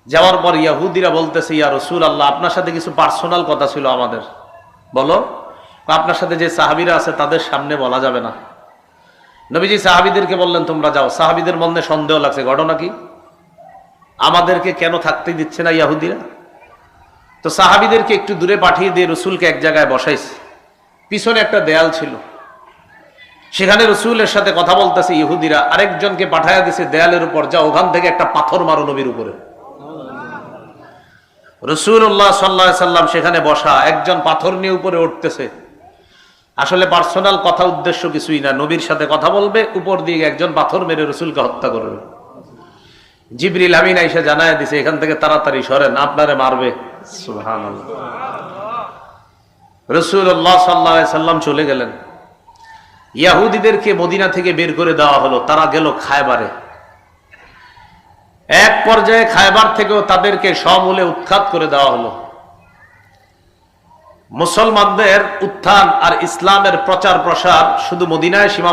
যাওয়ার পর ইয়াহুদিরা বলতেছে, ইয়া রাসূলুল্লাহ, আপনার সাথে কিছু পার্সোনাল কথা ছিল আমাদের। বলো। আপনার সাথে যে সাহাবীরা আছে তাদের সামনে বলা যাবে না। নবীজি সাহাবীদেরকে বললেন, তোমরা যাও। সাহাবীদের মনে সন্দেহ লাগছে, ঘটনা কি, আমাদেরকে কেন থাকতে দিচ্ছে না ইয়াহুদিরা? তো সাহাবীদেরকে একটু দূরে পাঠিয়ে দিয়ে রসুলকে এক জায়গায় বসাইছে। পিছনে একটা দেয়াল ছিল, সেখানে রসুলের সাথে কথা বলতেছে ইহুদিরা। আরেকজনকে পাঠাইয়া দিছে দেয়ালের উপর, যা ওখান থেকে একটা পাথর মারো নবীর উপরে। রাসূলুল্লাহ সাল্লাল্লাহু আলাইহি সাল্লাম সেখানে বসা, একজন পাথর নিয়ে উপরে উঠতেছে। আসলে পার্সোনাল কথা, উদ্দেশ্য কিছুই না, নবীর সাথে কথা বলবে, উপর দিয়ে একজন পাথর মেরে রসুলকে হত্যা করবে। জিবরিল আমিন আইসা জানায় দিছে, এখান থেকে তাড়াতাড়ি সরেন, আপনারে মারবে। সুবহানাল্লাহ। রাসূলুল্লাহ সাল্লাল্লাহু আলাইহি সাল্লাম চলে গেলেন। ইয়াহুদিদেরকে মদিনা থেকে বের করে দেওয়া হলো, তারা গেল খায়বারে। এক পর্যায়ে খায়বার থেকেও তাদেরকে সমূলে উৎখাত করে দেওয়া হলো। মুসলমানদের উত্থান আর ইসলামের প্রচার প্রসার শুধু মদিনায় সীমা